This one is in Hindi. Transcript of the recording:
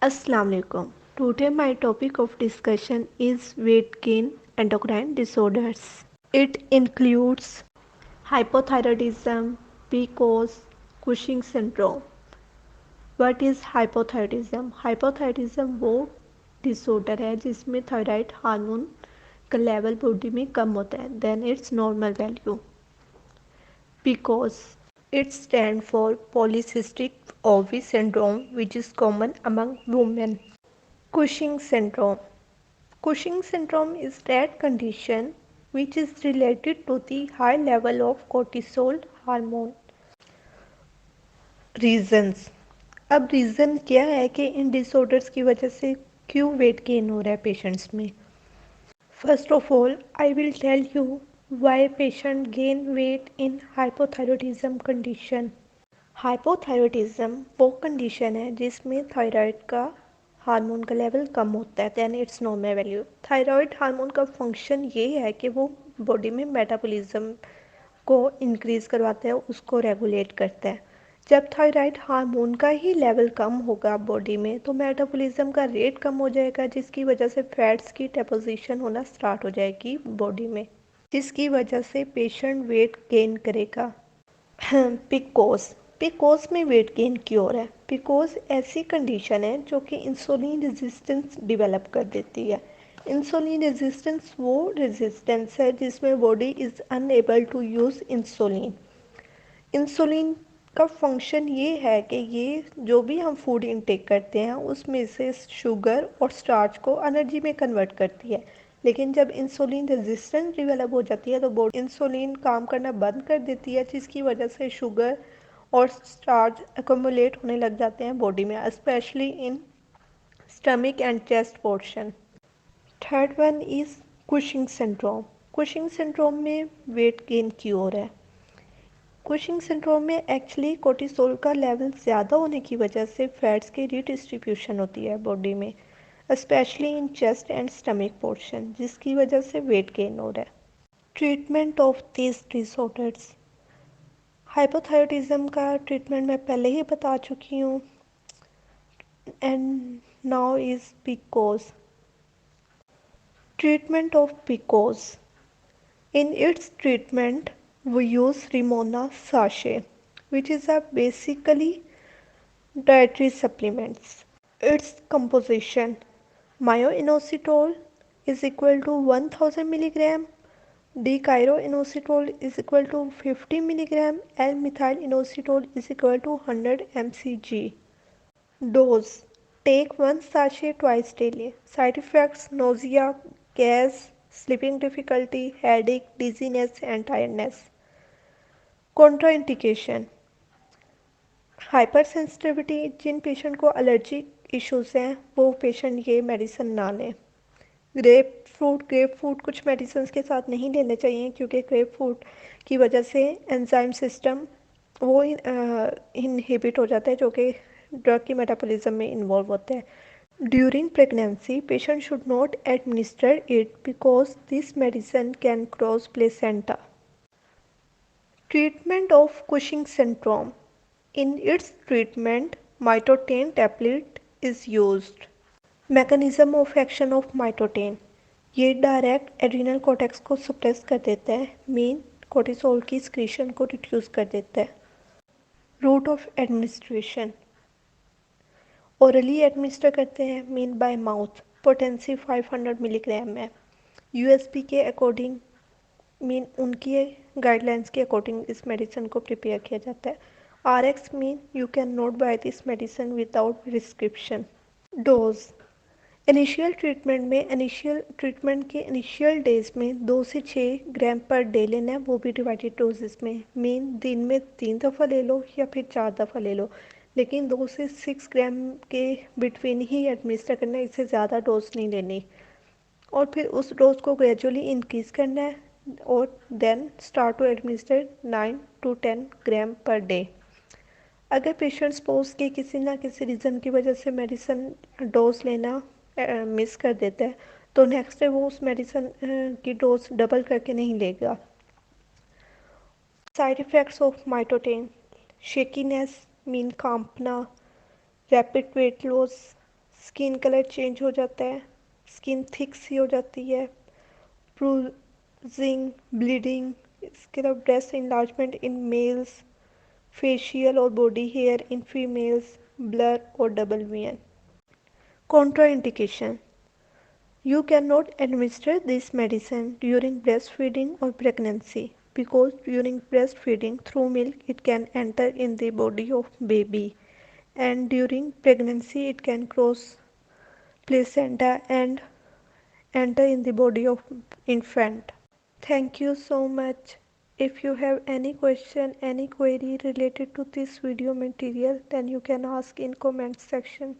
Assalamu alaikum. Today my topic of discussion is weight gain endocrine disorders. It includes hypothyroidism, PCOS, Cushing syndrome. What is hypothyroidism? Hypothyroidism वो डिसऑर्डर है जिसमें थायराइड हार्मोन का लेवल बॉडी में कम होता है than it's normal value. PCOS it stands for polycystic ovary syndrome which is common among women. Cushing syndrome. Cushing syndrome is that condition which is related to the high level of cortisol hormone. Reasons. अब रीज़न क्या है कि इन डिसऑर्डर्स की वजह से क्यों वेट गेन हो रहा है पेशेंट्स में. First of all I will tell you why patient gain weight in hypothyroidism condition. Hypothyroidism वो कंडीशन है जिसमें थायराइड का हार्मोन का लेवल कम होता है than it's normal value. Thyroid hormone का फंक्शन ये है कि वो बॉडी में मेटाबॉलिज्म को इंक्रीज़ करवाता है, उसको रेगुलेट करता है. जब थायराइड हार्मोन का ही लेवल कम होगा बॉडी में तो मेटाबॉलिज्म का रेट कम हो जाएगा जिसकी वजह से फैट्स की डेपोजिशन होना स्टार्ट हो जाएगी बॉडी में जिसकी वजह से पेशेंट वेट गेन करेगा. पिकोस पिकोस में वेट गेन क्यों हो रहा है. पिकोस ऐसी कंडीशन है जो कि इंसुलिन रेजिस्टेंस डेवलप कर देती है. इंसुलिन रेजिस्टेंस वो रेजिस्टेंस है जिसमें body is unable to use insulin. Insulin का फंक्शन ये है कि ये जो भी हम फूड इनटेक करते हैं उसमें से शुगर और स्टार्च को एनर्जी में कन्वर्ट करती है. लेकिन जब इंसुलिन रेजिस्टेंस डेवलप हो जाती है तो बॉडी इंसुलिन काम करना बंद कर देती है जिसकी वजह से शुगर और स्टार्च एक्यूमुलेट होने लग जाते हैं बॉडी में specially in stomach and chest portion. Third one is Cushing syndrome. Cushing syndrome में वेट गेन क्यों हो रहा है. कुशिंग सिंड्रोम में एक्चुअली कोर्टिसोल का लेवल ज़्यादा होने की वजह से फैट्स की रीडिस्ट्रीब्यूशन होती है बॉडी में specially in chest and stomach portion जिसकी वजह से वेट गेन हो रहा है. Treatment of this disorders. Hypothyroidism का ट्रीटमेंट मैं पहले ही बता चुकी हूँ and now is PCOS. Treatment of PCOS. In its treatment, we use Rimona sachet, which is a basically dietary supplements. Its composition: myo-inositol is equal to 1000 milligram, D-chiro-inositol is equal to 50 milligram, L-methyl-inositol is equal to 100 mcg. Dose: take one sachet twice daily. Side effects: nausea, gas, sleeping difficulty, headache, dizziness and tiredness. Contraindication: hypersensitivity. जिन पेशेंट को एलर्जिक इश्यूज हैं वो पेशेंट ये मेडिसिन ना लें. ग्रेप फ्रूट कुछ मेडिसिन के साथ नहीं लेने चाहिए क्योंकि ग्रेप फ्रूट की वजह से एंजाइम सिस्टम वो इनहिबिट हो जाता है जो कि ड्रग की मेटाबॉलिज्म में इन्वॉल्व होता है. During pregnancy, patient should not administer it because this medicine can cross placenta. Treatment of Cushing syndrome. In its treatment, mitotane tablet is used. Mechanism of action of mitotane. ये डायरेक्ट एड्रिनल कॉर्टेक्स को सप्रेस कर देता है, मेन कोर्टिसोल की सिक्रीशन को रिड्यूस कर देता है. Route of administration. Orally administer करते हैं mean by mouth. Potency 500 milligram है. यूएसपी के अकॉर्डिंग मीन उनकी गाइडलाइंस के अकॉर्डिंग इस मेडिसिन को प्रिपेयर किया जाता है. Rx mean you can not buy this medicine without prescription. Dose. Initial treatment के इनिशियल डेज में 2 से 6 ग्राम पर डे लेना है, वो भी डिवाइडेड डोजेस में. मीन दिन में 3 दफ़ा ले लो या फिर 4 दफ़ा ले लो लेकिन 2 से 6 ग्राम के बिटवीन ही एडमिनिस्टर करना है, इससे ज़्यादा डोज नहीं लेनी. और फिर उस डोज को ग्रेजुअली इंक्रीज़ करना है और then start to administer 9 to 10 gram per day. अगर पेशेंट सपोज के किसी ना किसी रीज़न की वजह से मेडिसिन डोज लेना मिस कर देता है तो नेक्स्ट डे वो उस मेडिसिन की डोज डबल करके नहीं लेगा. Side effects of mitotane. Shakiness mean कांपना, rapid weight loss, skin colour change हो जाता है, स्किन थिक सी हो जाती है, ब्रूजिंग, ब्लीडिंग, इसके अलावा breast enlargement in males, facial और body hair in females, blur और double vision. Contraindication: you cannot administer this medicine during breastfeeding or pregnancy because during breastfeeding through milk it can enter in the body of baby, and during pregnancy it can cross placenta and enter in the body of infant. Thank you so much. If you have any question, any query related to this video material, then you can ask in comment section.